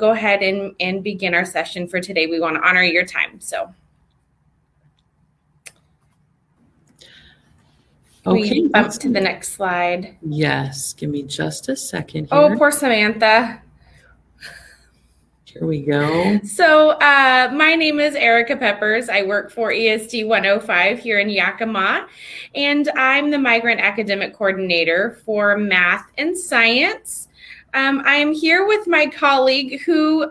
go ahead and begin our session for today. We want to honor your time. So okay, we bump to the next slide. Yes, give me just a second here. Oh, poor Samantha. Here we go. So my name is Erica Peppers. I work for ESD 105 here in Yakima, and I'm the Migrant Academic Coordinator for Math and Science. I'm here with my colleague who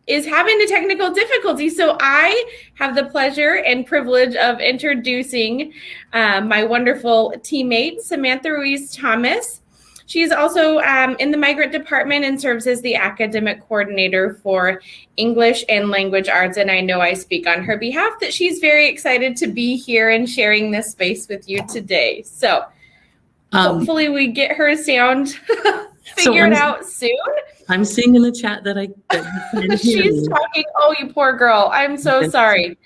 is having a technical difficulty. So I have the pleasure and privilege of introducing my wonderful teammate, Samantha Ruiz-Thomas. She's also in the migrant department and serves as the academic coordinator for English and language arts. And I know I speak on her behalf that she's very excited to be here and sharing this space with you today. So hopefully we get her sound figured out soon. I'm seeing in the chat that she's talking. Oh, you poor girl. I'm so sorry.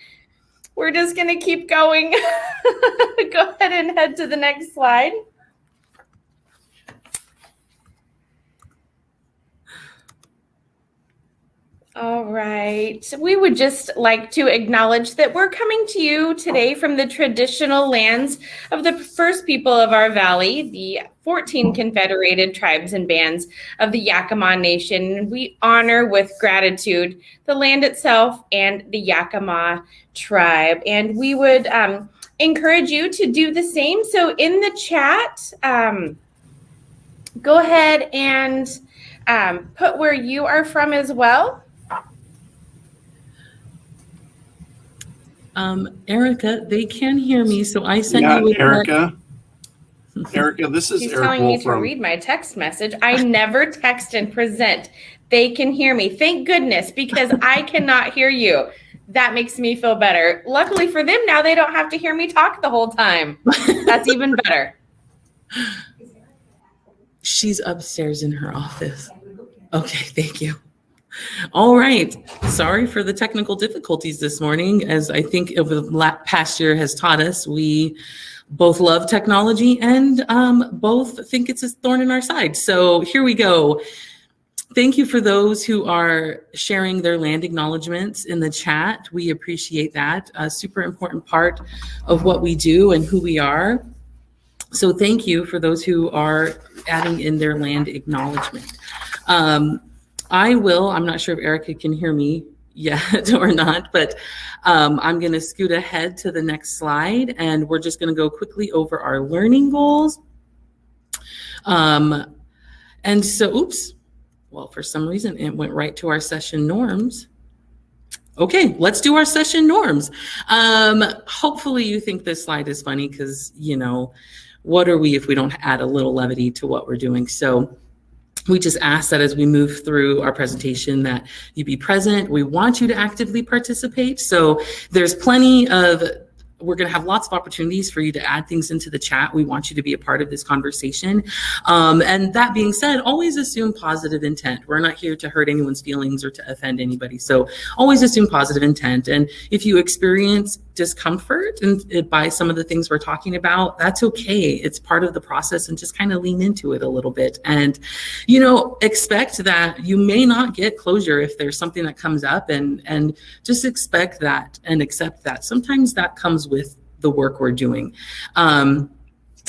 We're just going to keep going. Go ahead and head to the next slide. All right. We would just like to acknowledge that we're coming to you today from the traditional lands of the first people of our valley, the 14 confederated tribes and bands of the Yakima Nation. We honor with gratitude the land itself and the Yakima tribe. And we would encourage you to do the same. So in the chat, go ahead and put where you are from as well. Erica, they can hear me, so I sent you Erica. Erica, this is She's Eric telling me to read my text message. I never text and present. They can hear me. Thank goodness, because I cannot hear you. That makes me feel better. Luckily for them, now they don't have to hear me talk the whole time. That's even better. She's upstairs in her office. Okay, thank you. All right. Sorry for the technical difficulties this morning. As I think over the past year has taught us, we both love technology and both think it's a thorn in our side. So here we go. Thank you for those who are sharing their land acknowledgements in the chat. We appreciate that. A super important part of what we do and who we are. So thank you for those who are adding in their land acknowledgement. I'm not sure if Erica can hear me yet or not, but I'm going to scoot ahead to the next slide, and we're just going to go quickly over our learning goals. And so, oops, well, for some reason, it went right to our session norms. Okay, let's do our session norms. Hopefully you think this slide is funny because, you know, what are we if we don't add a little levity to what we're doing? So we just ask that as we move through our presentation that you be present. We want you to actively participate. So there's plenty of, we're going to have lots of opportunities for you to add things into the chat. We want you to be a part of this conversation. And that being said, always assume positive intent. We're not here to hurt anyone's feelings or to offend anybody. So always assume positive intent. And if you experience discomfort and by some of the things we're talking about, that's okay. It's part of the process, and just kind of lean into it a little bit. And, you know, expect that you may not get closure if there's something that comes up, and just expect that and accept that. Sometimes that comes with the work we're doing.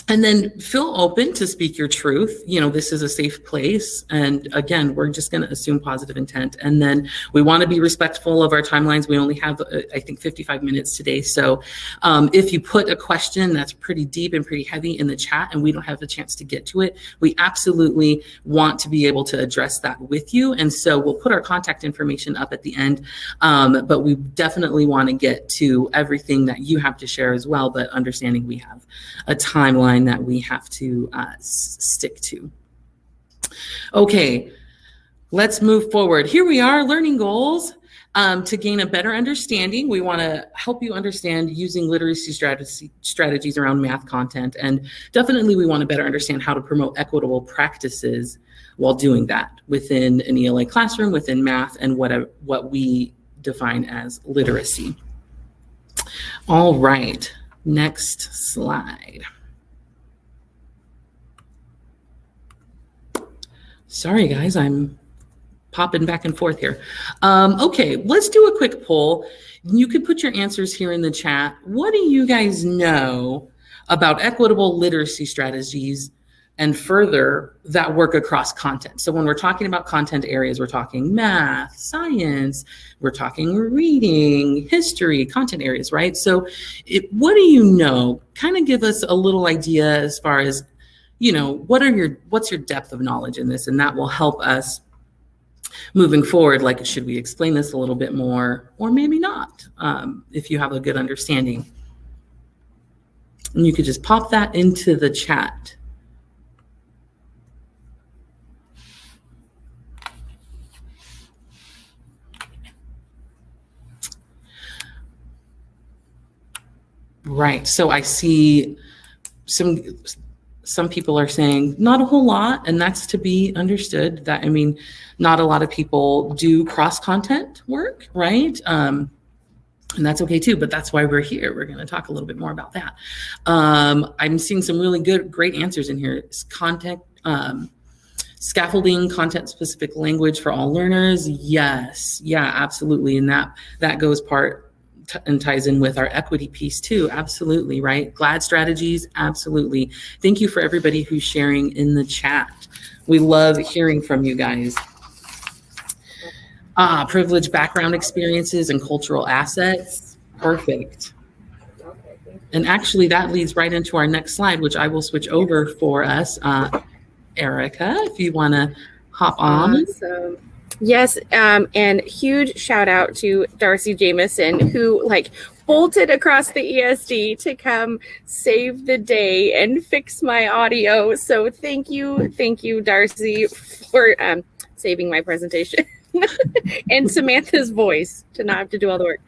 And then feel open to speak your truth. You know, this is a safe place. And again, we're just going to assume positive intent. And then we want to be respectful of our timelines. We only have, I think, 55 minutes today. So if you put a question that's pretty deep and pretty heavy in the chat and we don't have the chance to get to it, we absolutely want to be able to address that with you. And so we'll put our contact information up at the end. But we definitely want to get to everything that you have to share as well, but understanding we have a timeline that we have to stick to. Okay, let's move forward. Here we are, learning goals. To gain a better understanding, we want to help you understand using literacy strategies around math content. And definitely we want to better understand how to promote equitable practices while doing that within an ELA classroom, within math, and what we define as literacy. All right, next slide. Sorry guys, I'm popping back and forth here. Okay, let's do a quick poll. You could put your answers here in the chat. What do you guys know about equitable literacy strategies and further that work across content? So when we're talking about content areas, we're talking math, science, we're talking reading, history, content areas, right? So what do you know? Kind of give us a little idea as far as, what's your depth of knowledge in this? And that will help us moving forward. Like, should we explain this a little bit more or maybe not, if you have a good understanding? And you could just pop that into the chat. Right, so I see some people are saying not a whole lot, and that's to be understood. That, I mean, not a lot of people do cross-content work, right? And that's okay too, but that's why we're here. We're gonna talk a little bit more about that. I'm seeing some really great answers in here. It's content, scaffolding, content-specific language for all learners. Yes, yeah, absolutely, and that goes part and ties in with our equity piece too. Absolutely, right? GLAD strategies, absolutely. Thank you for everybody who's sharing in the chat. We love hearing from you guys. Privileged background experiences and cultural assets. Perfect. And actually that leads right into our next slide, which I will switch over for us. Erica, if you want to hop on. Awesome. Yes, and huge shout out to Darcy Jameson, who bolted across the ESD to come save the day and fix my audio. So thank you, Darcy, for saving my presentation. And Samantha's voice to not have to do all the work.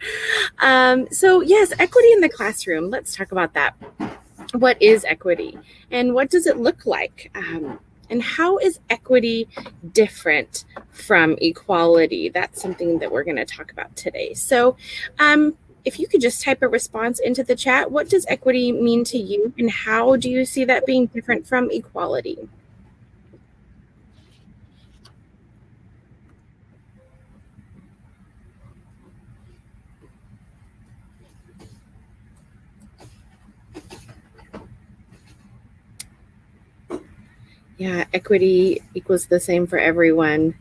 So yes, equity in the classroom. Let's talk about that. What is equity and what does it look like? And how is equity different from equality? That's something that we're going to talk about today. So if you could just type a response into the chat, what does equity mean to you and how do you see that being different from equality? Yeah, equity equals the same for everyone.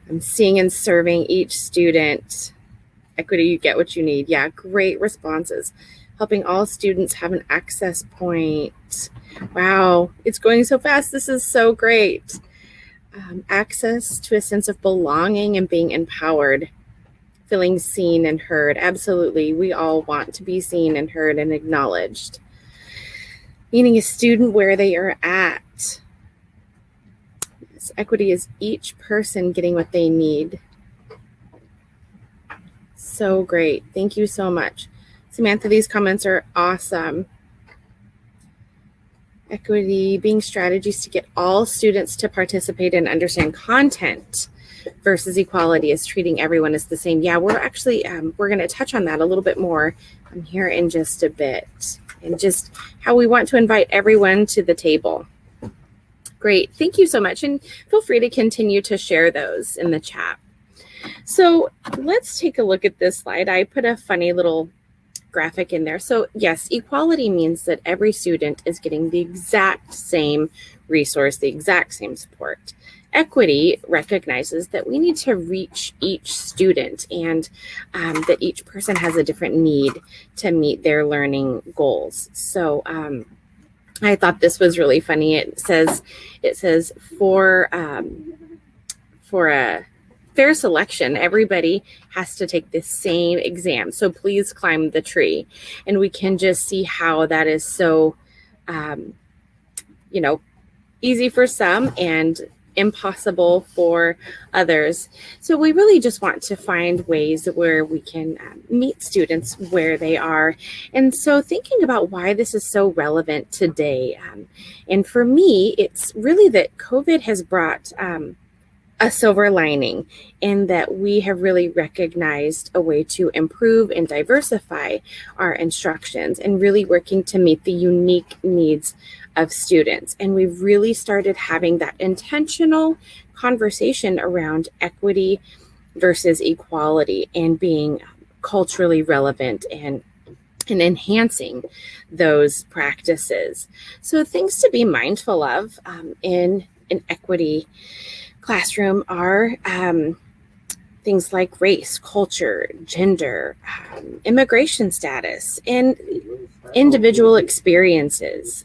I'm seeing and serving each student. Equity, you get what you need. Yeah, great responses. Helping all students have an access point. Wow, it's going so fast. This is so great. Access to a sense of belonging and being empowered. Feeling seen and heard. Absolutely, we all want to be seen and heard and acknowledged. Meeting a student where they are at. Equity is each person getting what they need. So great. Thank you so much. Samantha, these comments are awesome. Equity being strategies to get all students to participate and understand content versus equality is treating everyone as the same. Yeah, we're actually, we're going to touch on that a little bit more here in just a bit and just how we want to invite everyone to the table. Great, thank you so much. And feel free to continue to share those in the chat. So let's take a look at this slide. I put a funny little graphic in there. So yes, equality means that every student is getting the exact same resource, the exact same support. Equity recognizes that we need to reach each student and that each person has a different need to meet their learning goals. So I thought this was really funny. It says for a fair selection, everybody has to take the same exam. So please climb the tree. And we can just see how that is so, easy for some and impossible for others. So we really just want to find ways where we can meet students where they are. And so thinking about why this is so relevant today. And for me, it's really that COVID has brought a silver lining in that we have really recognized a way to improve and diversify our instructions and really working to meet the unique needs of students. And we've really started having that intentional conversation around equity versus equality and being culturally relevant and enhancing those practices. So things to be mindful of in an equity classroom are things like race, culture, gender, immigration status, and individual experiences.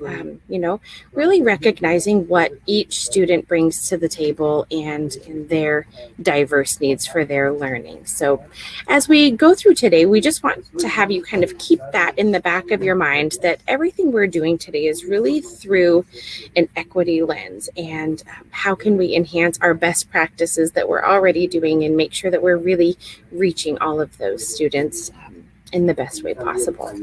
Really recognizing what each student brings to the table and their diverse needs for their learning. So as we go through today, we just want to have you kind of keep that in the back of your mind, that everything we're doing today is really through an equity lens, and how can we enhance our best practices that we're already doing and make sure that we're really reaching all of those students in the best way possible.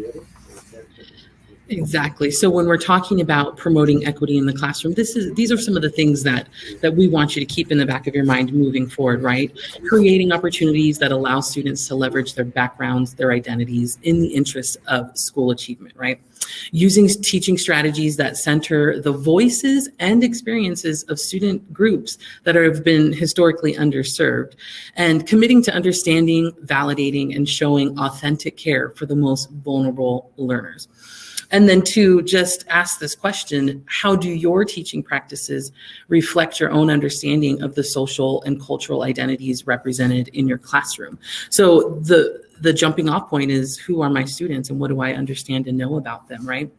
Exactly. So when we're talking about promoting equity in the classroom, these are some of the things that we want you to keep in the back of your mind moving forward, right? Creating opportunities that allow students to leverage their backgrounds, their identities in the interest of school achievement, right? Using teaching strategies that center the voices and experiences of student groups that have been historically underserved, and committing to understanding, validating, and showing authentic care for the most vulnerable learners. And then to just ask this question, how do your teaching practices reflect your own understanding of the social and cultural identities represented in your classroom? So the jumping off point is, who are my students and what do I understand and know about them, right?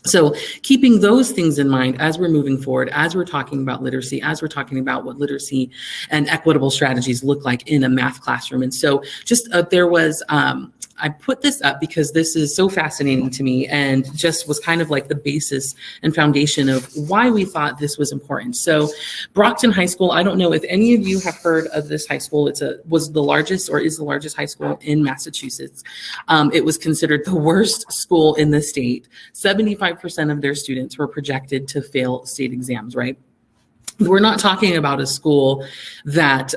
So keeping those things in mind as we're moving forward, as we're talking about literacy, as we're talking about what literacy and equitable strategies look like in a math classroom. And so just there was, I put this up because this is so fascinating to me and just was kind of like the basis and foundation of why we thought this was important. So Brockton High School, I don't know if any of you have heard of this high school. Was the largest or is the largest high school in Massachusetts. It was considered the worst school in the state. 75% of their students were projected to fail state exams, right? We're not talking about a school that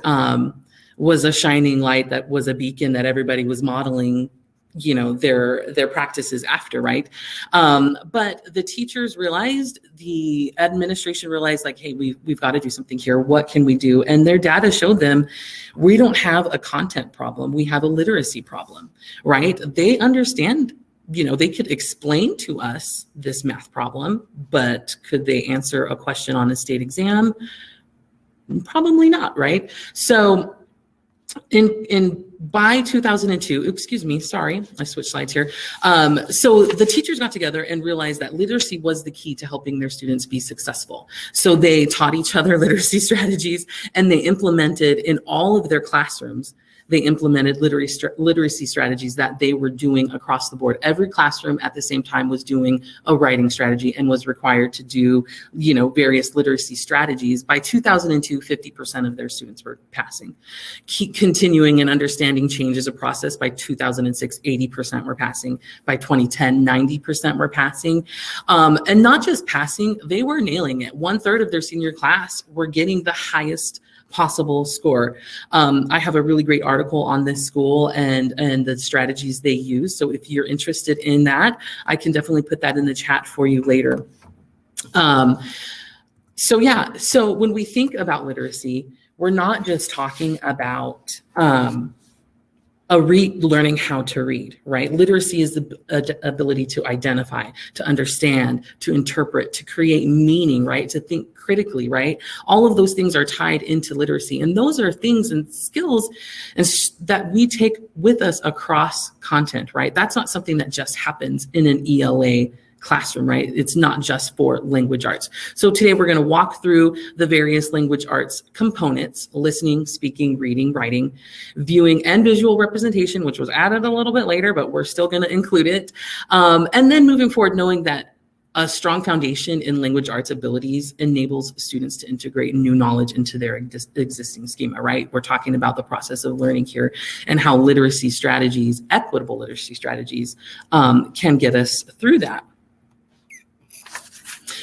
was a shining light, that was a beacon that everybody was modeling, their practices after, right? But the teachers realized, the administration realized, like, hey, we've got to do something here. What can we do? And their data showed them, we don't have a content problem. We have a literacy problem, right? They understand, they could explain to us this math problem, but could they answer a question on a state exam? Probably not, right? So by 2002, excuse me, sorry, I switched slides here. So the teachers got together and realized that literacy was the key to helping their students be successful. So they taught each other literacy strategies, and they implemented in all of their classrooms, they implemented literacy strategies that they were doing across the board. Every classroom at the same time was doing a writing strategy and was required to do, various literacy strategies. By 2002, 50% of their students were passing. Continuing and understanding change is a process. By 2006, 80% were passing. By 2010, 90% were passing. And not just passing, they were nailing it. 1/3 of their senior class were getting the highest possible score. I have a really great article on this school and the strategies they use. So if you're interested in that, I can definitely put that in the chat for you later. So when we think about literacy, we're not just talking about learning how to read, right? Literacy is the ability to identify, to understand, to interpret, to create meaning, right? To think critically, right? All of those things are tied into literacy. And those are things and skills that we take with us across content, right? That's not something that just happens in an ELA classroom, right? It's not just for language arts. So today we're going to walk through the various language arts components: listening, speaking, reading, writing, viewing, and visual representation, which was added a little bit later, but we're still going to include it. And then moving forward, knowing that a strong foundation in language arts abilities enables students to integrate new knowledge into their existing schema, right? We're talking about the process of learning here and how literacy strategies, equitable literacy strategies, can get us through that.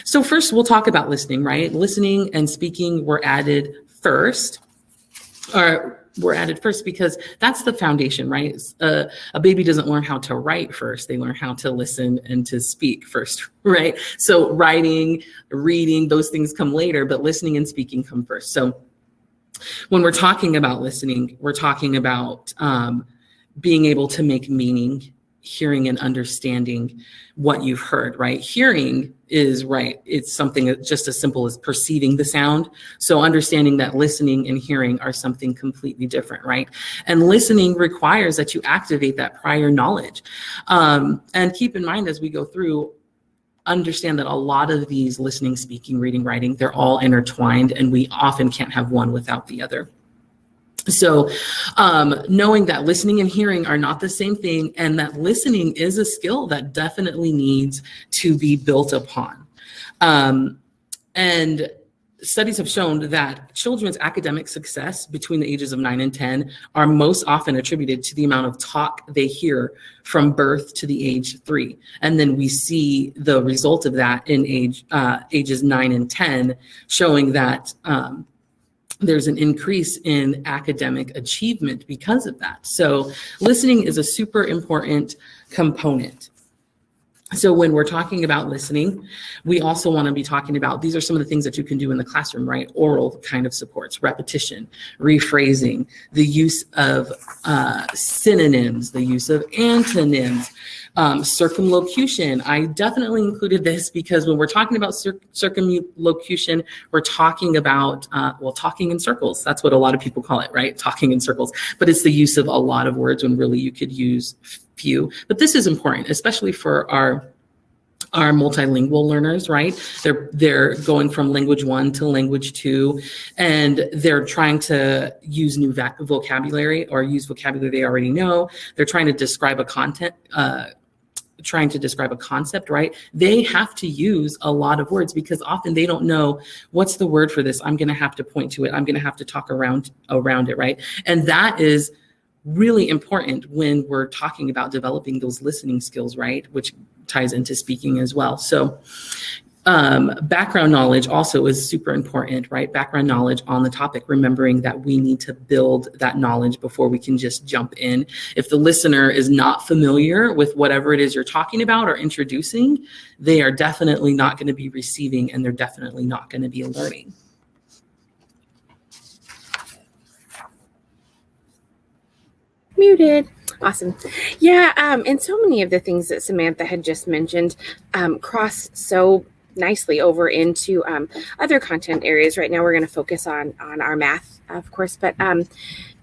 So first, we'll talk about listening, right? Listening and speaking were added first, or were added first because that's the foundation, right? A baby doesn't learn how to write first. They learn how to listen and to speak first, right? So writing, reading, those things come later, but listening and speaking come first. So when we're talking about listening, we're talking about being able to make meaning, hearing and understanding what you've heard, right? Hearing is right. It's something that's just as simple as perceiving the sound. So understanding that listening and hearing are something completely different, right? And listening requires that you activate that prior knowledge. And keep in mind as we go through, understand that a lot of these listening, speaking, reading, writing, they're all intertwined, and we often can't have one without the other. So knowing that listening and hearing are not the same thing, and that listening is a skill that definitely needs to be built upon. And studies have shown that children's academic success between the ages of 9 and 10 are most often attributed to the amount of talk they hear from birth to the age 3. And then we see the result of that in ages 9 and 10, showing that there's an increase in academic achievement because of that. So listening is a super important component. So when we're talking about listening, we also want to be talking about, these are some of the things that you can do in the classroom, right? Oral kind of supports, repetition, rephrasing, the use of synonyms, the use of antonyms, circumlocution. I definitely included this because when we're talking about circumlocution, we're talking about, talking in circles. That's what a lot of people call it, right? Talking in circles. But it's the use of a lot of words when really you could use few. But this is important, especially for our multilingual learners, right? They're going from language 1 to language 2, and they're trying to use new vocabulary or use vocabulary they already know. They're trying to describe a concept, right? They have to use a lot of words because often they don't know what's the word for this. I'm going to have to point to it. I'm going to have to talk around it, right? And that is really important when we're talking about developing those listening skills, right? Which ties into speaking as well. So background knowledge also is super important, right? Background knowledge on the topic, remembering that we need to build that knowledge before we can just jump in. If the listener is not familiar with whatever it is you're talking about or introducing, they are definitely not going to be receiving, and they're definitely not going to be learning. Muted. Awesome. Yeah, and so many of the things that Samantha had just mentioned cross so nicely over into other content areas. Right now we're going to focus on our math, of course, but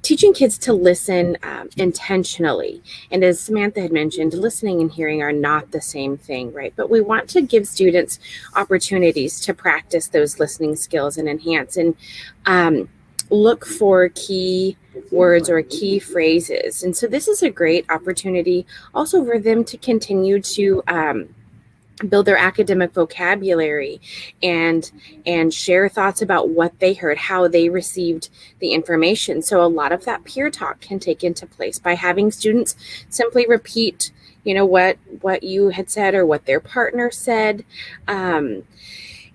teaching kids to listen intentionally. And as Samantha had mentioned, listening and hearing are not the same thing, right? But we want to give students opportunities to practice those listening skills and enhance and look for key words or key phrases. And so this is a great opportunity also for them to continue to build their academic vocabulary and share thoughts about what they heard, how they received the information. So a lot of that peer talk can take into place by having students simply repeat, what you had said or what their partner said.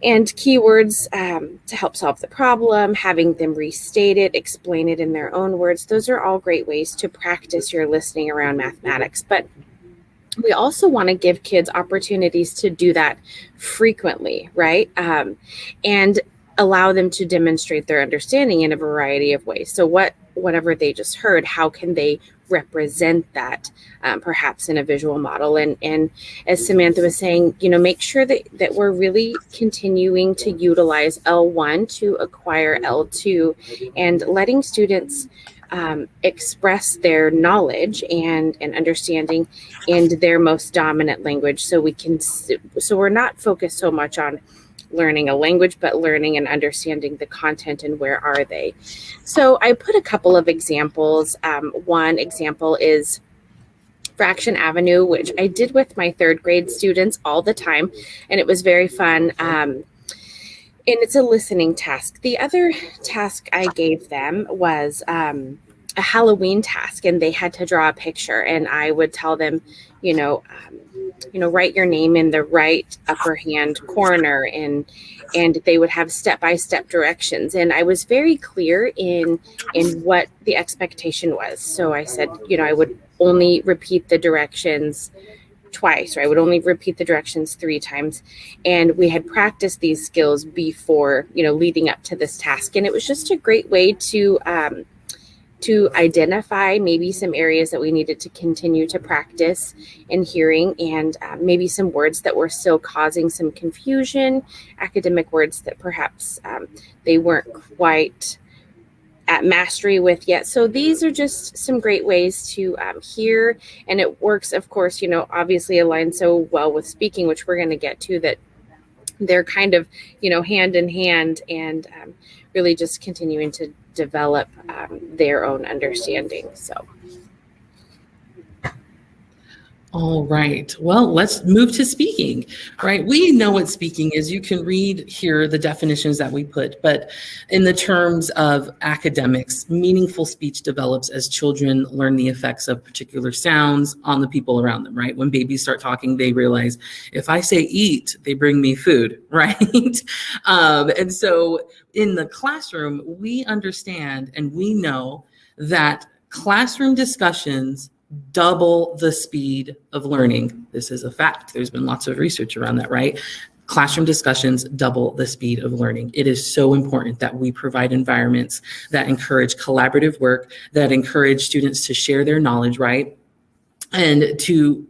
And keywords to help solve the problem, having them restate it, explain it in their own words. Those are all great ways to practice your listening around mathematics. But we also want to give kids opportunities to do that frequently, right? And allow them to demonstrate their understanding in a variety of ways. So whatever they just heard, how can they represent that perhaps in a visual model? And as Samantha was saying, make sure that we're really continuing to utilize L1 to acquire L2 and letting students express their knowledge and understanding in their most dominant language. So we're not focused so much on learning a language, but learning and understanding the content and where are they. So I put a couple of examples. One example is Fraction Avenue, which I did with my 3rd grade students all the time, and it was very fun. And it's a listening task. The other task I gave them was a Halloween task, and they had to draw a picture, and I would tell them, write your name in the right upper hand corner, and they would have step-by-step directions. And I was very clear in what the expectation was. So I said, I would only repeat the directions twice, or I would only repeat the directions 3 times. And we had practiced these skills before, leading up to this task. And it was just a great way to identify maybe some areas that we needed to continue to practice in hearing, and maybe some words that were still causing some confusion, academic words that perhaps they weren't quite at mastery with yet. So these are just some great ways to hear, and it works, of course, obviously aligns so well with speaking, which we're going to get to, that they're kind of, hand in hand, and really just continuing to develop their own understanding. So. All right. Well, let's move to speaking, right? We know what speaking is. You can read here the definitions that we put, but in the terms of academics, meaningful speech develops as children learn the effects of particular sounds on the people around them, right? When babies start talking, they realize if I say eat, they bring me food, right? And so in the classroom, we understand and we know that classroom discussions double the speed of learning. This is a fact. There's been lots of research around that, right? Classroom discussions double the speed of learning. It is so important that we provide environments that encourage collaborative work, that encourage students to share their knowledge, right? And to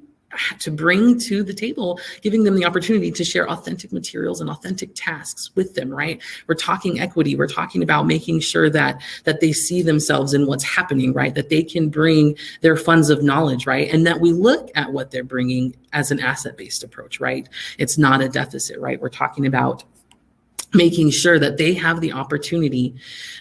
bring to the table, giving them the opportunity to share authentic materials and authentic tasks with them, right? We're talking equity. We're talking about making sure that they see themselves in what's happening, right? That they can bring their funds of knowledge, right? And that we look at what they're bringing as an asset-based approach, right? It's not a deficit, right? We're talking about making sure that they have the opportunity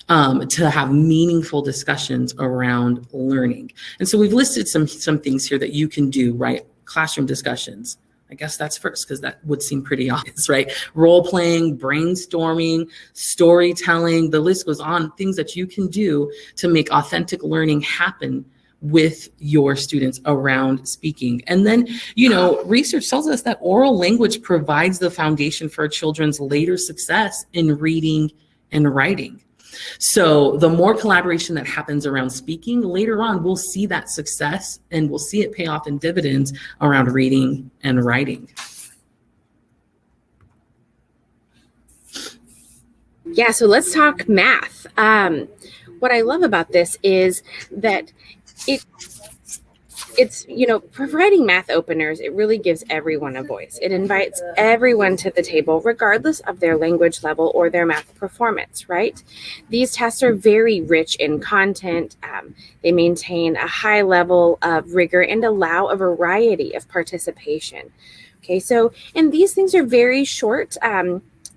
to have meaningful discussions around learning. And so we've listed some things here that you can do, right? Classroom discussions. I guess that's first, because that would seem pretty obvious, right? Role playing, brainstorming, storytelling, the list goes on, things that you can do to make authentic learning happen with your students around speaking. And then, research tells us that oral language provides the foundation for children's later success in reading and writing. So the more collaboration that happens around speaking, later on, we'll see that success and we'll see it pay off in dividends around reading and writing. Yeah, so let's talk math. What I love about this is that it's providing math openers. It really gives everyone a voice. It invites everyone to the table, regardless of their language level or their math performance, right? These tests are very rich in content. They maintain a high level of rigor and allow a variety of participation. Okay, so, and these things are very short.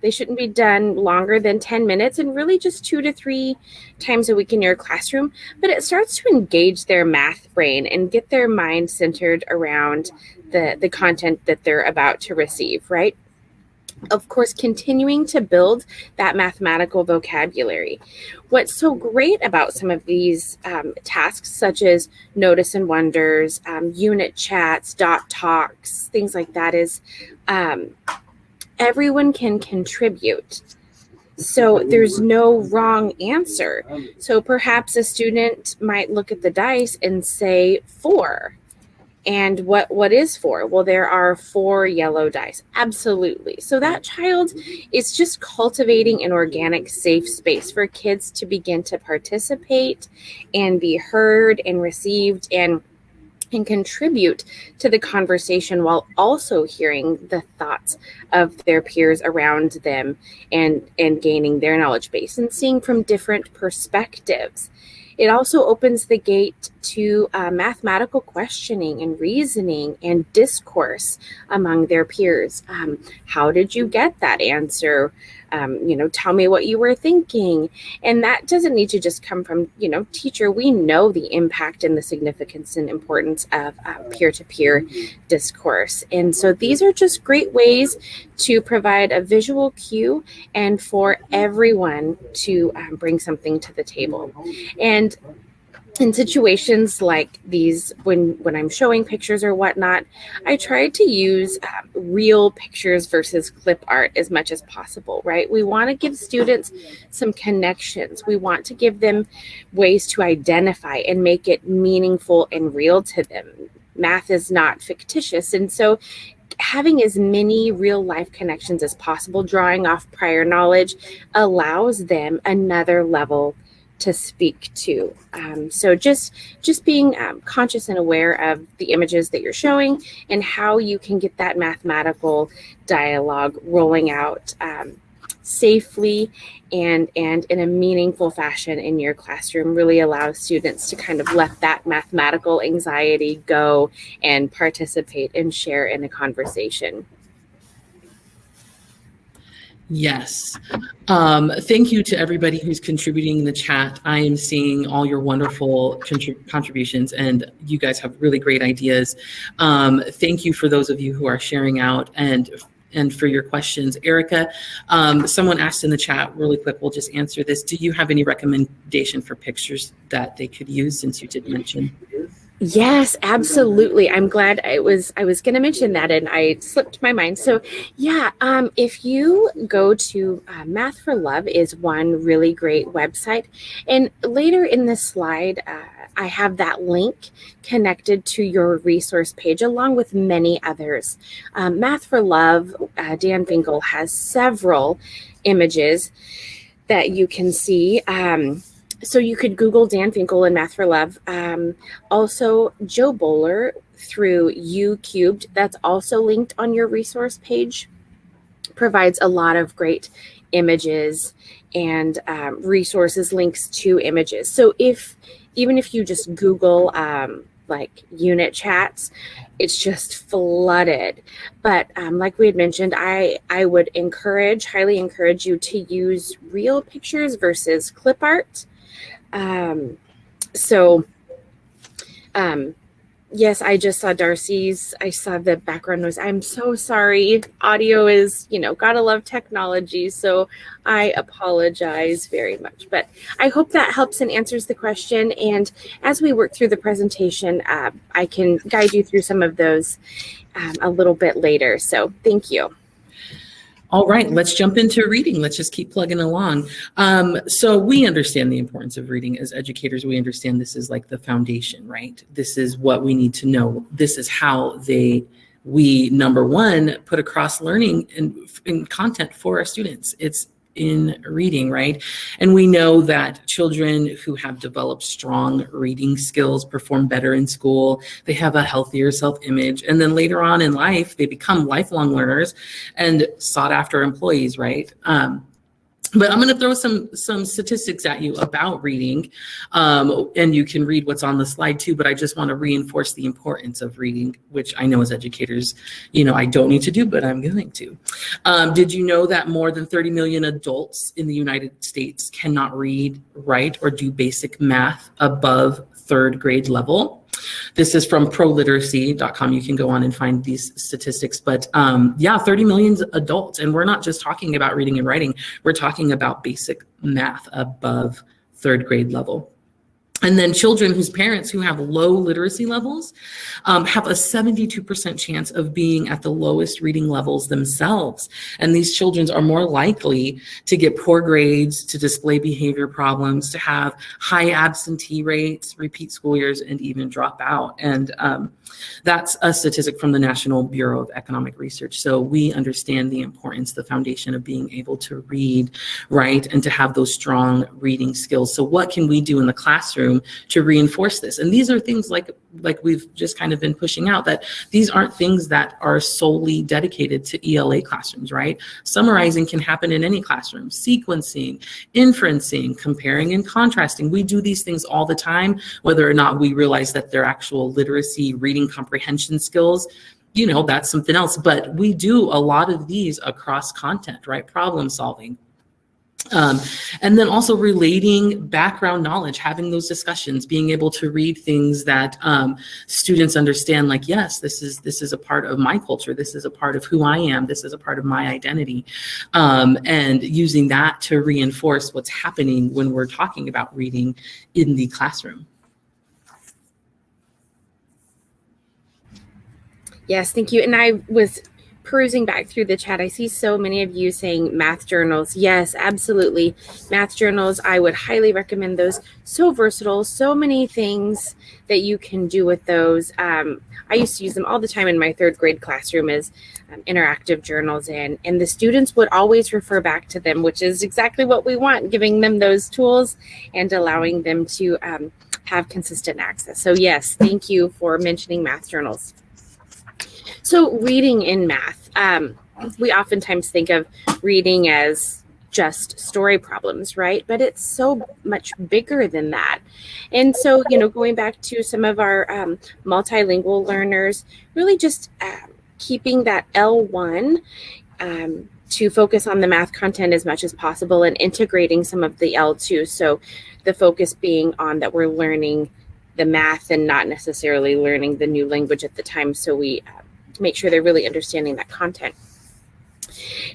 They shouldn't be done longer than 10 minutes, and really just 2 to 3 times a week in your classroom. But it starts to engage their math brain and get their mind centered around the content that they're about to receive, right? Of course, continuing to build that mathematical vocabulary. What's so great about some of these tasks, such as Notice and Wonders, unit chats, dot talks, things like that, is everyone can contribute. So there's no wrong answer. So perhaps a student might look at the dice and say 4. And what is 4? Well, there are 4 yellow dice. Absolutely. So that child is just cultivating an organic, safe space for kids to begin to participate and be heard and received and contribute to the conversation, while also hearing the thoughts of their peers around them and gaining their knowledge base and seeing from different perspectives. It also opens the gate to mathematical questioning and reasoning and discourse among their peers. How did you get that answer? Tell me what you were thinking. And that doesn't need to just come from, teacher. We know the impact and the significance and importance of peer-to-peer discourse. And so these are just great ways to provide a visual cue and for everyone to bring something to the table. And in situations like these, when I'm showing pictures or whatnot, I try to use real pictures versus clip art as much as possible, right? We want to give students some connections. We want to give them ways to identify and make it meaningful and real to them. Math is not fictitious. And so having as many real life connections as possible, drawing off prior knowledge, allows them another level to speak to. So just being conscious and aware of the images that you're showing and how you can get that mathematical dialogue rolling out safely and in a meaningful fashion in your classroom really allows students to kind of let that mathematical anxiety go and participate and share in a conversation. Yes. Thank you to everybody who's contributing in the chat. I am seeing all your wonderful contributions, and you guys have really great ideas. Thank you for those of you who are sharing out and for your questions. Erica, someone asked in the chat really quick, we'll just answer this. Do you have any recommendation for pictures that they could use, since you did mention? Yes, absolutely. I'm glad I was going to mention that and I slipped my mind. So yeah, if you go to Math for Love is one really great website. And later in this slide, I have that link connected to your resource page along with many others. Math for Love, Dan Finkel has several images that you can see. So you could Google Dan Finkel and Math for Love. Also, Joe Bowler through U Cubed, that's also linked on your resource page, provides a lot of great images and resources, links to images. So even if you just Google like unit chats, it's just flooded. But like we had mentioned, I would highly encourage you to use real pictures versus clip art. Yes, I just saw Darcy's, I saw the background noise. I'm so sorry. Audio is, gotta love technology. So I apologize very much, but I hope that helps and answers the question. And as we work through the presentation, I can guide you through some of those a little bit later. So thank you. All right, let's jump into reading. Let's just keep plugging along. So we understand the importance of reading as educators. We understand this is like the foundation, right? This is what we need to know. This is how we number one, put across learning and content for our students. It's in reading, right? And we know that children who have developed strong reading skills perform better in school. They have a healthier self-image. And then later on in life, they become lifelong learners and sought after employees, right? But I'm going to throw some statistics at you about reading, and you can read what's on the slide too, but I just want to reinforce the importance of reading, which I know as educators, I don't need to do, but I'm going to. Did you know that more than 30 million adults in the United States cannot read, write, or do basic math above third grade level? This is from proliteracy.com. You can go on and find these statistics, but 30 million adults. And we're not just talking about reading and writing. We're talking about basic math above third grade level. And then children whose parents who have low literacy levels have a 72% chance of being at the lowest reading levels themselves. And these children are more likely to get poor grades, to display behavior problems, to have high absentee rates, repeat school years, and even drop out. And that's a statistic from the National Bureau of Economic Research. So we understand the importance, the foundation of being able to read, write, and to have those strong reading skills. So what can we do in the classroom to reinforce this? And these are things like we've just kind of been pushing out, that these aren't things that are solely dedicated to ELA classrooms, right? Summarizing can happen in any classroom. Sequencing, inferencing, comparing and contrasting. We do these things all the time, whether or not we realize that they're actual literacy, reading comprehension skills. That's something else. But we do a lot of these across content, right? Problem solving. And then also relating background knowledge, having those discussions, being able to read things that students understand, like, yes, this is a part of my culture. This is a part of who I am. This is a part of my identity. And using that to reinforce what's happening when we're talking about reading in the classroom. Yes, thank you. And I was perusing back through the chat. I see so many of you saying math journals. Yes, absolutely. Math journals, I would highly recommend those. So versatile, so many things that you can do with those. I used to use them all the time in my third grade classroom as interactive journals, and the students would always refer back to them, which is exactly what we want, giving them those tools and allowing them to have consistent access. So yes, thank you for mentioning math journals. So reading in math, we oftentimes think of reading as just story problems, right? But it's so much bigger than that. And so, going back to some of our multilingual learners, really just keeping that L1 to focus on the math content as much as possible and integrating some of the L2. So the focus being on that we're learning the math and not necessarily learning the new language at the time. So we make sure they're really understanding that content.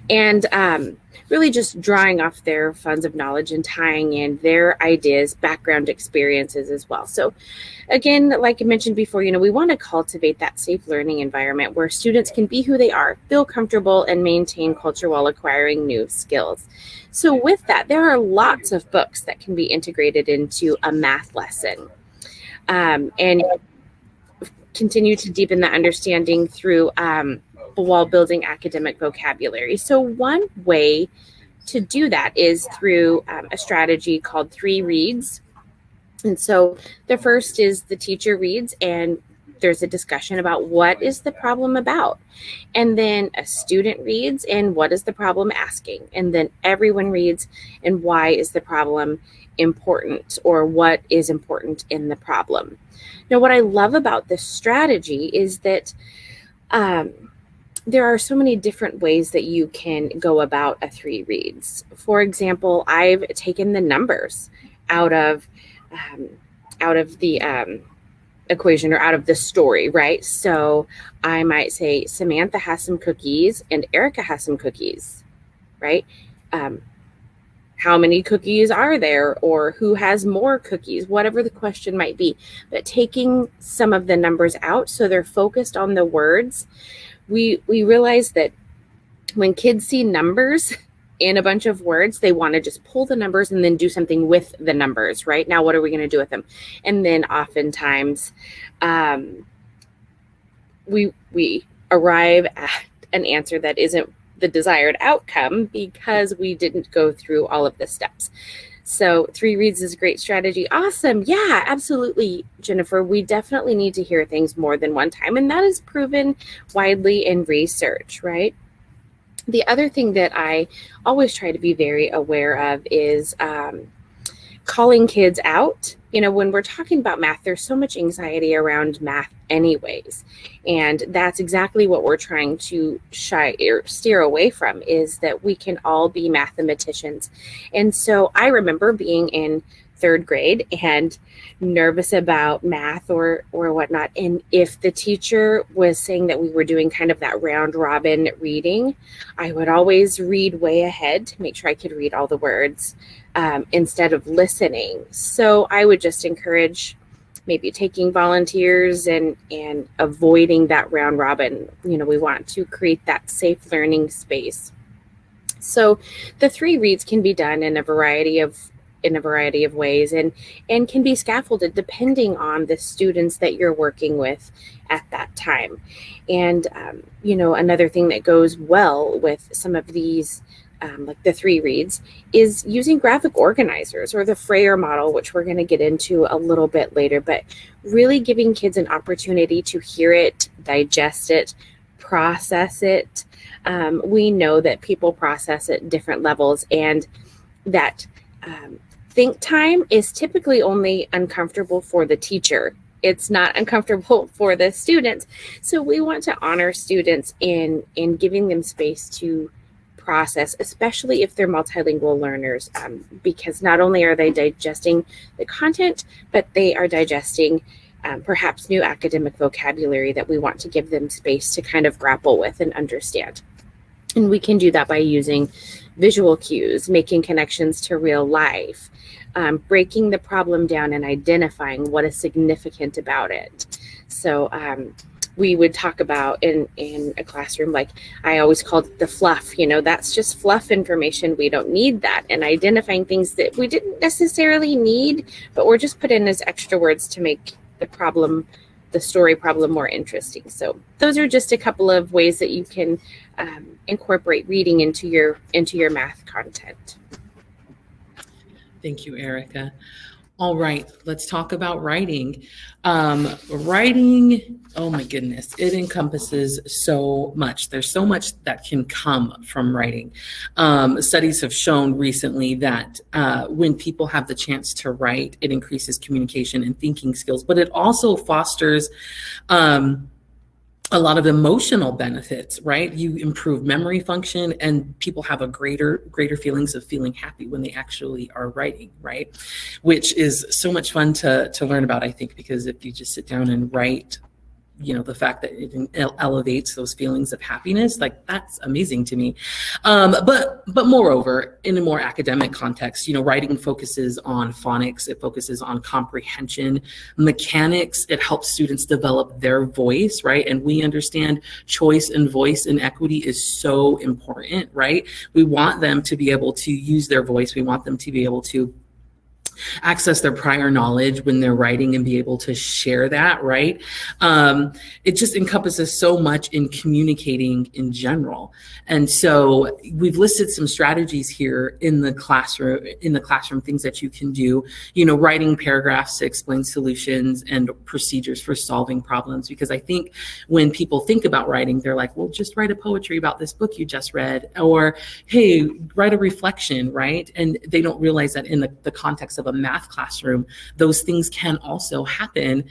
And really just drawing off their funds of knowledge and tying in their ideas, background experiences as well. So again, like I mentioned before, we want to cultivate that safe learning environment where students can be who they are, feel comfortable, and maintain culture while acquiring new skills. So with that, there are lots of books that can be integrated into a math lesson. And continue to deepen that understanding through while building academic vocabulary. So one way to do that is through a strategy called 3 reads. And so the first is the teacher reads, and there's a discussion about what is the problem about. And then a student reads, and what is the problem asking? And then everyone reads, and why is the problem important, or what is important in the problem. Now, what I love about this strategy is that there are so many different ways that you can go about a 3 reads. For example, I've taken the numbers out of the equation or out of the story, right? So I might say Samantha has some cookies and Erica has some cookies, right? How many cookies are there, or who has more cookies, whatever the question might be. But taking some of the numbers out so they're focused on the words, we realize that when kids see numbers in a bunch of words, they want to just pull the numbers and then do something with the numbers, right? Now, what are we going to do with them? And then oftentimes we arrive at an answer that isn't the desired outcome because we didn't go through all of the steps. So 3 reads is a great strategy. Awesome. Yeah, absolutely, Jennifer. We definitely need to hear things more than one time, and that is proven widely in research, right? The other thing that I always try to be very aware of is calling kids out. When we're talking about math, there's so much anxiety around math anyways. And that's exactly what we're trying to steer away from, is that we can all be mathematicians. And so I remember being in 3rd grade and nervous about math or whatnot. And if the teacher was saying that we were doing kind of that round robin reading, I would always read way ahead to make sure I could read all the words instead of listening. So I would just encourage maybe taking volunteers and avoiding that round robin. We want to create that safe learning space. So the 3 reads can be done in a variety of ways and can be scaffolded depending on the students that you're working with at that time. And another thing that goes well with some of these like the 3 reads is using graphic organizers or the Frayer model, which we're going to get into a little bit later, but really giving kids an opportunity to hear it, digest it, process it. We know that people process at different levels, and that think time is typically only uncomfortable for the teacher. It's not uncomfortable for the students. So we want to honor students in giving them space to process, especially if they're multilingual learners, because not only are they digesting the content, but they are digesting perhaps new academic vocabulary that we want to give them space to kind of grapple with and understand. And we can do that by using visual cues, making connections to real life, breaking the problem down and identifying what is significant about it. So we would talk about in a classroom, like I always called it the fluff, that's just fluff information. We don't need that. And identifying things that we didn't necessarily need, but were just put in as extra words to make the story problem more interesting. So those are just a couple of ways that you can incorporate reading into your math content. Thank you, Erica. All right, let's talk about writing. Writing, oh my goodness, it encompasses so much. There's so much that can come from writing. Studies have shown recently that when people have the chance to write, it increases communication and thinking skills, but it also fosters a lot of emotional benefits, right? You improve memory function, and people have a greater feelings of feeling happy when they actually are writing, right? Which is so much fun to learn about, I think, because if you just sit down and write, the fact that it elevates those feelings of happiness, like that's amazing to me. But moreover, in a more academic context, writing focuses on phonics, it focuses on comprehension, mechanics, it helps students develop their voice, right? And we understand choice and voice and equity is so important, right? We want them to be able to use their voice. We want them to be able to access their prior knowledge when they're writing and be able to share that, right? It just encompasses so much in communicating in general. And so we've listed some strategies here in the classroom, things that you can do, writing paragraphs to explain solutions and procedures for solving problems. Because I think when people think about writing, they're like, well, just write a poetry about this book you just read, or, hey, write a reflection, right? And they don't realize that in the context of a math classroom, those things can also happen.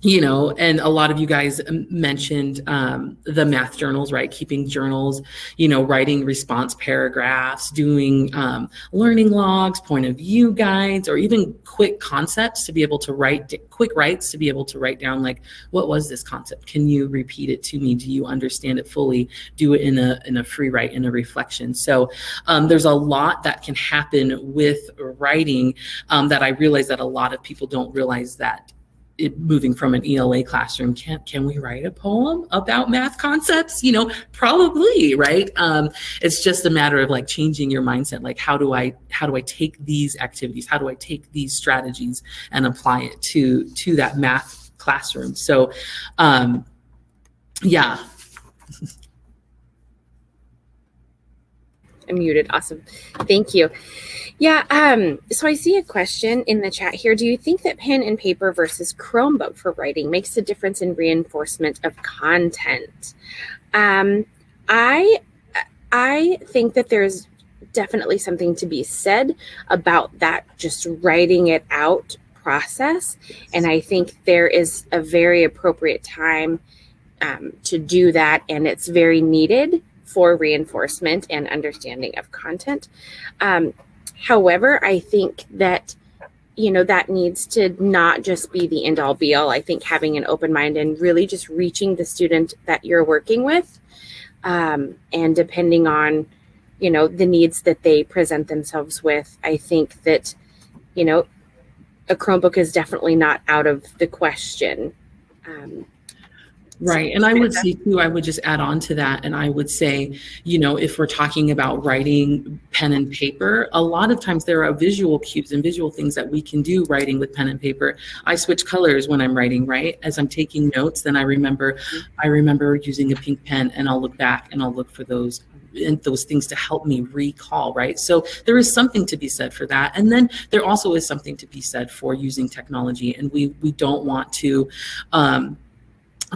And a lot of you guys mentioned the math journals, right? Keeping journals, writing response paragraphs, doing learning logs, point of view guides, or even quick concepts to be able to quick writes to be able to write down, like, what was this concept? Can you repeat it to me? Do you understand it fully? Do it in a free write, in a reflection. So there's a lot that can happen with writing that I realize that a lot of people don't realize that. Moving from an ELA classroom, can we write a poem about math concepts? Probably, right? It's just a matter of like changing your mindset. Like, how do I take these activities? How do I take these strategies and apply it to that math classroom? So, yeah. I'm muted. Awesome. Thank you. Yeah. So I see a question in the chat here. Do you think that pen and paper versus Chromebook for writing makes a difference in reinforcement of content? I think that there's definitely something to be said about that, just writing it out process. And I think there is a very appropriate time to do that, and it's very needed for reinforcement and understanding of content. However, I think that, that needs to not just be the end all be all. I think having an open mind and really just reaching the student that you're working with, and depending on, the needs that they present themselves with, I think that, a Chromebook is definitely not out of the question. Right. And I would say too, I would just add on to that. And I would say, if we're talking about writing pen and paper, a lot of times there are visual cues and visual things that we can do writing with pen and paper. I switch colors when I'm writing, right? As I'm taking notes, then I remember using a pink pen, and I'll look back and I'll look for those things to help me recall, right? So there is something to be said for that. And then there also is something to be said for using technology. And we don't want to,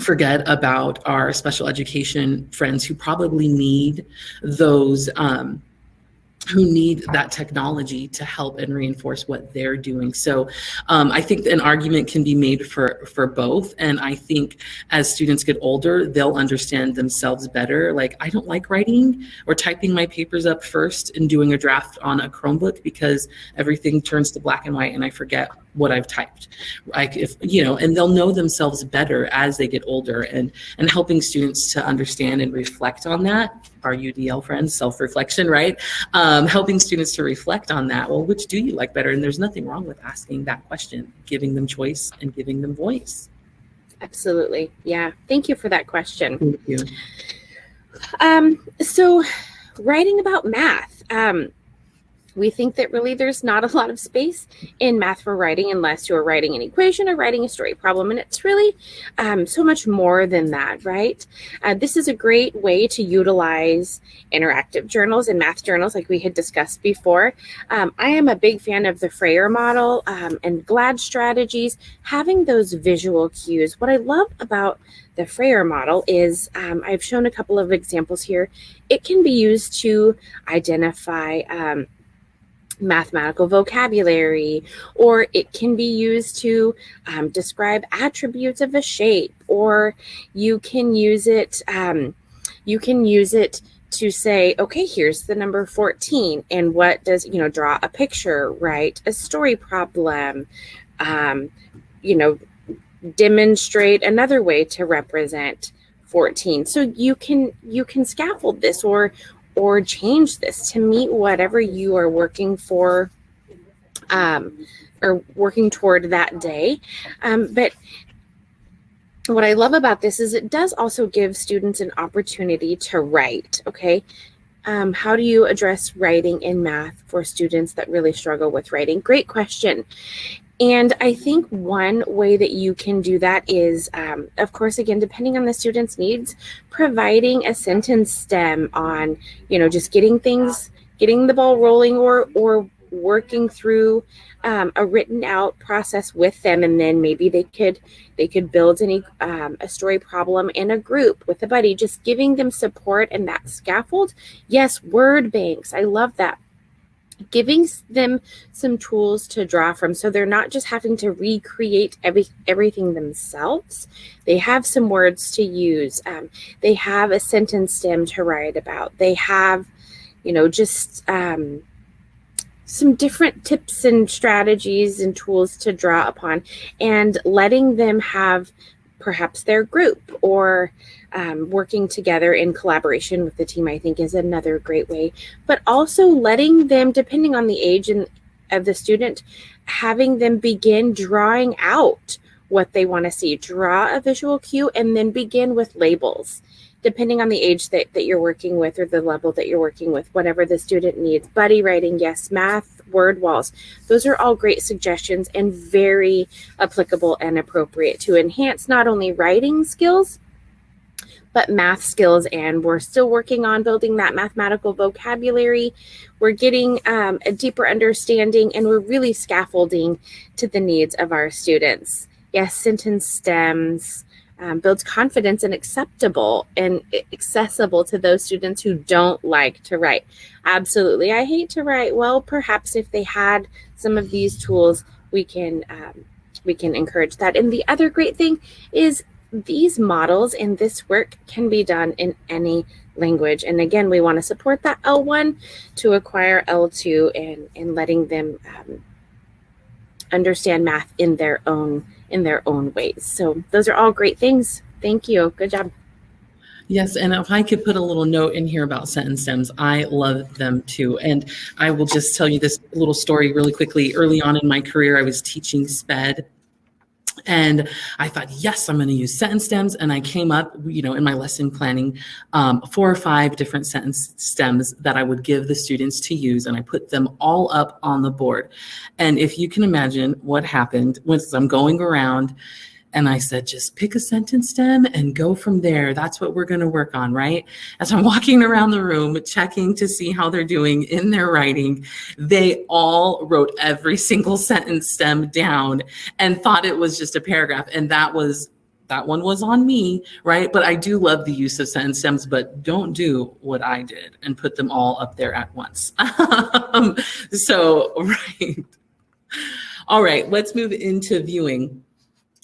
forget about our special education friends who probably need those, who need that technology to help and reinforce what they're doing. So I think an argument can be made for both. And I think as students get older, they'll understand themselves better. Like, I don't like writing or typing my papers up first and doing a draft on a Chromebook, because everything turns to black and white and I forget what I've typed. Like, and they'll know themselves better as they get older, and helping students to understand and reflect on that. Our UDL friends, self-reflection, right? Helping students to reflect on that. Well, which do you like better? And there's nothing wrong with asking that question, giving them choice and giving them voice. Absolutely. Yeah. Thank you for that question. Thank you. So writing about math, we think that really there's not a lot of space in math for writing unless you're writing an equation or writing a story problem. And it's really so much more than that, right? This is a great way to utilize interactive journals and math journals like we had discussed before. I am a big fan of the Frayer model and GLAD strategies, having those visual cues. What I love about the Frayer model is I've shown a couple of examples here. It can be used to identify mathematical vocabulary, or it can be used to describe attributes of a shape, or you can use it to say, okay, here's the number 14, and what does, draw a picture, write a story problem, demonstrate another way to represent 14. So you can scaffold this or change this to meet whatever you are working for or working toward that day. But what I love about this is it does also give students an opportunity to write, okay? How do you address writing in math for students that really struggle with writing? Great question. And I think one way that you can do that is, of course, again, depending on the student's needs, providing a sentence stem on, just getting the ball rolling, or working through a written out process with them. And then maybe they could build a story problem in a group with a buddy, just giving them support and that scaffold. Yes, word banks. I love that. Giving them some tools to draw from, so they're not just having to recreate everything themselves. They have some words to use. They have a sentence stem to write about. They have, just some different tips and strategies and tools to draw upon, and letting them have perhaps their group or working together in collaboration with the team, I think, is another great way. But also letting them, depending on the age of the student, having them begin drawing out what they want to see. Draw a visual cue and then begin with labels, depending on the age that you're working with or the level that you're working with, whatever the student needs. Buddy writing, yes, math, word walls. Those are all great suggestions and very applicable and appropriate to enhance not only writing skills, but math skills. And we're still working on building that mathematical vocabulary. We're getting a deeper understanding, and we're really scaffolding to the needs of our students. Yes, sentence stems builds confidence and accessible to those students who don't like to write. Absolutely, I hate to write. Well, perhaps if they had some of these tools, we can encourage that. And the other great thing is these models and this work can be done in any language. And again, we want to support that L1 to acquire L2 and letting them understand math in their own ways. So those are all great things. Thank you. Good job. Yes, and if I could put a little note in here about sentence stems, I love them too. And I will just tell you this little story really quickly. Early on in my career, I was teaching SPED. And I thought, yes, I'm going to use sentence stems. And I came up, in my lesson planning, 4 or 5 different sentence stems that I would give the students to use. And I put them all up on the board. And if you can imagine what happened was I'm going around and I said, just pick a sentence stem and go from there. That's what we're going to work on, right? As I'm walking around the room, checking to see how they're doing in their writing, they all wrote every single sentence stem down and thought it was just a paragraph. And that one was on me, right? But I do love the use of sentence stems, but don't do what I did and put them all up there at once. Right. All right, let's move into viewing.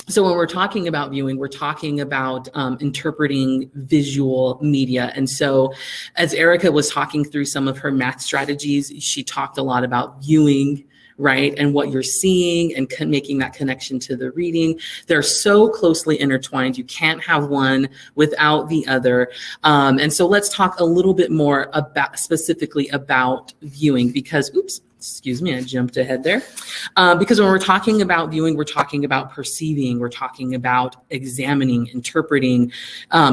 So when we're talking about viewing, we're talking about interpreting visual media. And so as Erica was talking through some of her math strategies, she talked a lot about viewing, right? And what you're seeing and making that connection to the reading. They're so closely intertwined. You can't have one without the other. And so let's talk a little bit more specifically about viewing, because, Excuse me, I jumped ahead there. Because when we're talking about viewing, we're talking about perceiving, we're talking about examining, interpreting,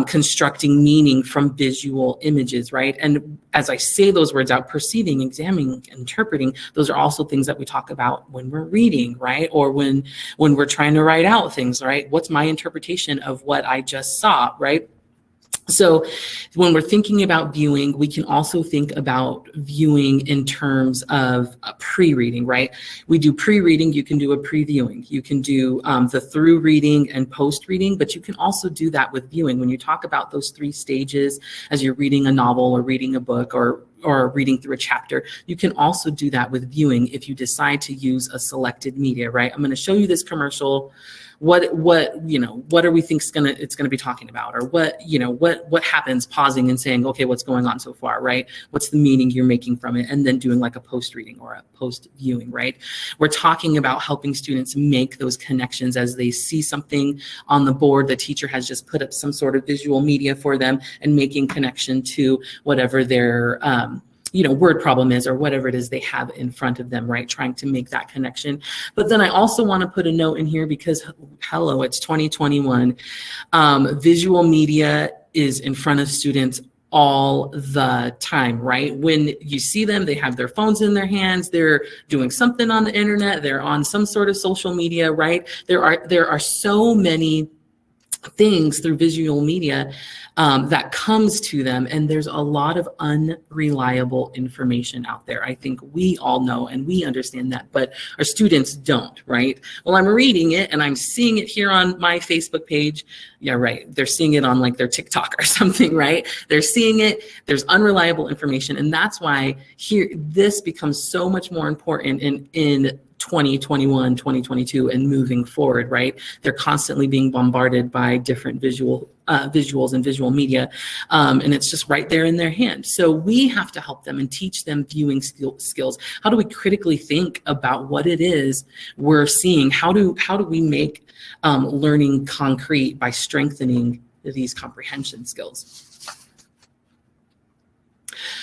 constructing meaning from visual images, right? And as I say those words out, perceiving, examining, interpreting, those are also things that we talk about when we're reading, right? Or when we're trying to write out things, right? What's my interpretation of what I just saw, right? So when we're thinking about viewing, we can also think about viewing in terms of pre-reading, right? We do pre-reading, you can do a pre-viewing. You can do the through reading and post-reading, but you can also do that with viewing. When you talk about those 3 stages as you're reading a novel or reading a book or reading through a chapter, you can also do that with viewing if you decide to use a selected media, right? I'm going to show you this commercial. What are we think it's gonna be talking about, or what happens, pausing and saying, okay, what's going on so far, right? What's the meaning you're making from it, and then doing like a post reading or a post viewing, right? We're talking about helping students make those connections as they see something on the board. The teacher has just put up some sort of visual media for them, and making connection to whatever their word problem is, or whatever it is they have in front of them, right? Trying to make that connection. But then I also want to put a note in here because, hello, it's 2021. Visual media is in front of students all the time, right? When you see them, they have their phones in their hands, they're doing something on the internet, they're on some sort of social media, right? There are so many things through visual media that comes to them, and there's a lot of unreliable information out there. I think we all know and we understand that, but our students don't, right? Well, I'm reading it and I'm seeing it here on my Facebook page. Yeah, right. They're seeing it on like their TikTok or something, right? They're seeing it. There's unreliable information, and that's why this becomes so much more important in 2021, 2022, and moving forward, right? They're constantly being bombarded by different visuals and visual media, and it's just right there in their hand. So we have to help them and teach them viewing skills. How do we critically think about what it is we're seeing? How do we make learning concrete by strengthening these comprehension skills?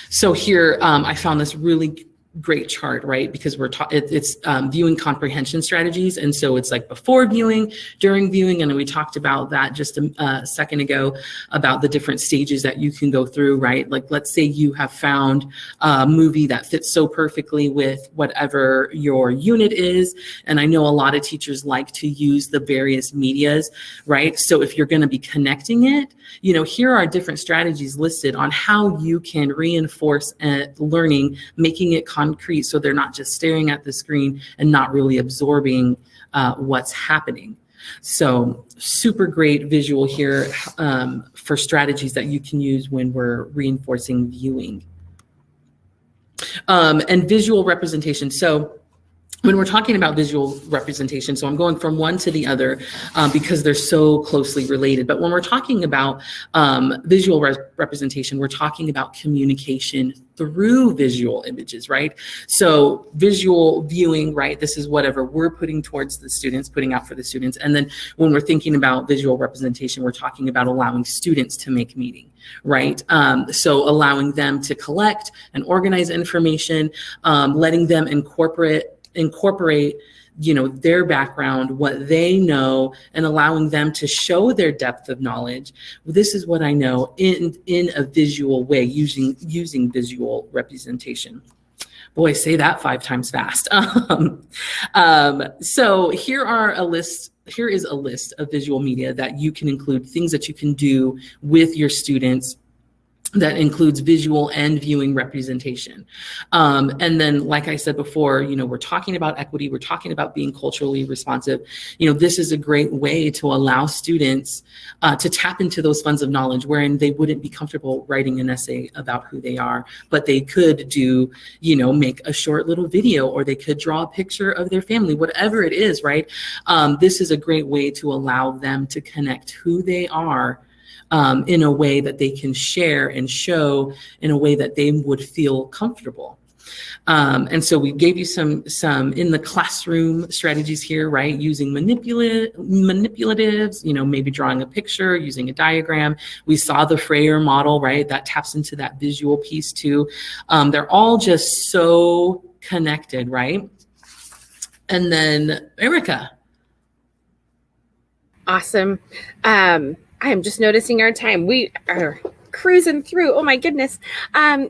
So here, I found this really great chart, right? Because it's viewing comprehension strategies. And so it's like before viewing, during viewing, and we talked about that just a second ago about the different stages that you can go through, right? Like, let's say you have found a movie that fits so perfectly with whatever your unit is. And I know a lot of teachers like to use the various medias, right? So if you're going to be connecting it, here are different strategies listed on how you can reinforce learning, making it concrete, so they're not just staring at the screen and not really absorbing what's happening. So super great visual here for strategies that you can use when we're reinforcing viewing. And visual representation. So when we're talking about visual representation, so I'm going from one to the other because they're so closely related. But when we're talking about visual representation, we're talking about communication through visual images, right? So visual viewing, right? This is whatever we're putting towards the students, putting out for the students. And then when we're thinking about visual representation, we're talking about allowing students to make meaning, right? So allowing them to collect and organize information, letting them incorporate their background, what they know, and allowing them to show their depth of knowledge. This is what I know in a visual way, using visual representation. Boy, say that 5 times fast. So here is a list of visual media that you can include, things that you can do with your students that includes visual and viewing representation. And then, like I said before, we're talking about equity, we're talking about being culturally responsive. This is a great way to allow students to tap into those funds of knowledge wherein they wouldn't be comfortable writing an essay about who they are, but they could do, make a short little video, or they could draw a picture of their family, whatever it is, right? This is a great way to allow them to connect who they are in a way that they can share and show in a way that they would feel comfortable. And so we gave you some in the classroom strategies here, right? Using manipulatives, maybe drawing a picture, using a diagram. We saw the Freyer model, right? That taps into that visual piece too. They're all just so connected, right? And then Erica. Awesome. I am just noticing our time. We are cruising through. Oh my goodness.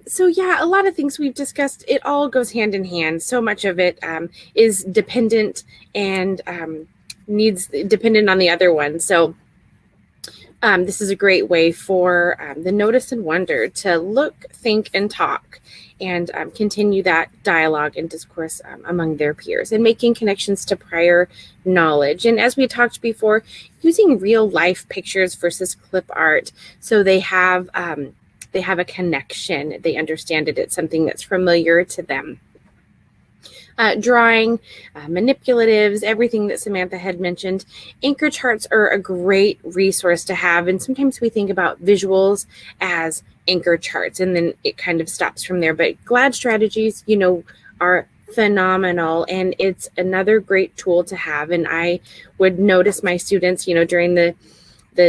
So yeah, a lot of things we've discussed, it all goes hand in hand. So much of it is dependent and needs dependent on the other one. So this is a great way for the notice and wonder to look, think, and talk, and continue that dialogue and discourse among their peers, and making connections to prior knowledge. And as we talked before, using real life pictures versus clip art, so they have a connection. They understand it. It's something that's familiar to them. Drawing, manipulatives, everything that Samantha had mentioned. Anchor charts are a great resource to have. And sometimes we think about visuals as anchor charts, and then it kind of stops from there. But GLAD strategies, are phenomenal. And it's another great tool to have. And I would notice my students, during the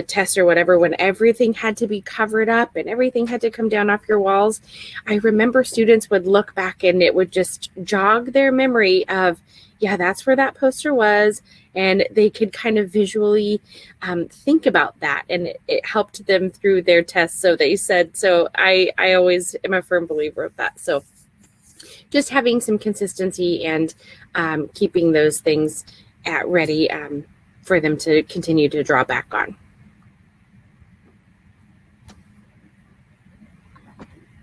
test or whatever, when everything had to be covered up and everything had to come down off your walls, I remember students would look back and it would just jog their memory of, yeah, that's where that poster was. And they could kind of visually think about that. And it helped them through their tests. So they said, so I always am a firm believer of that. So just having some consistency and keeping those things at ready for them to continue to draw back on.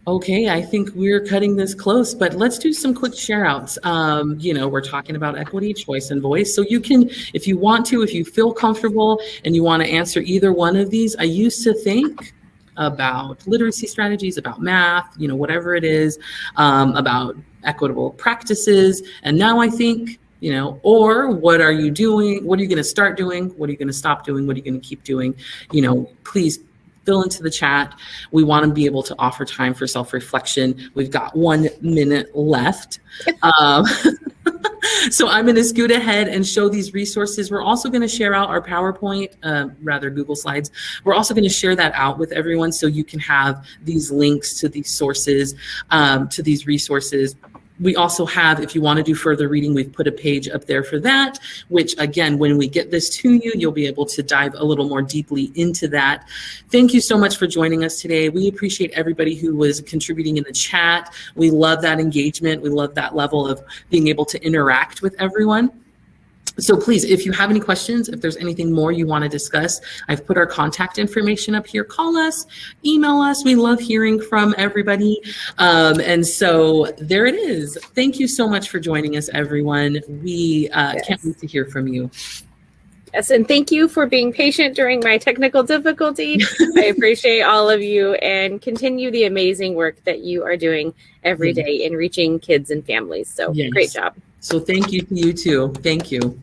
Okay, I think we're cutting this close, but let's do some quick share outs. We're talking about equity, choice, and voice. So you can, if you want to, if you feel comfortable and you want to answer either one of these. I used to think about literacy strategies, about math, whatever it is, about equitable practices. And now I think, or what are you doing? What are you going to start doing? What are you going to stop doing? What are you going to keep doing? Please fill into the chat. We want to be able to offer time for self-reflection. We've got 1 minute left. So I'm going to scoot ahead and show these resources. We're also going to share out our PowerPoint, Google Slides. We're also going to share that out with everyone so you can have these links to these sources, to these resources. We also have, if you want to do further reading, we've put a page up there for that, which again, when we get this to you, you'll be able to dive a little more deeply into that. Thank you so much for joining us today. We appreciate everybody who was contributing in the chat. We love that engagement. We love that level of being able to interact with everyone. So please, if you have any questions, if there's anything more you want to discuss, I've put our contact information up here. Call us, email us. We love hearing from everybody. And so there it is. Thank you so much for joining us, everyone. We can't wait to hear from you. Yes, and thank you for being patient during my technical difficulty. I appreciate all of you, and continue the amazing work that you are doing every day in reaching kids and families. So Great job. So thank you to you too. Thank you.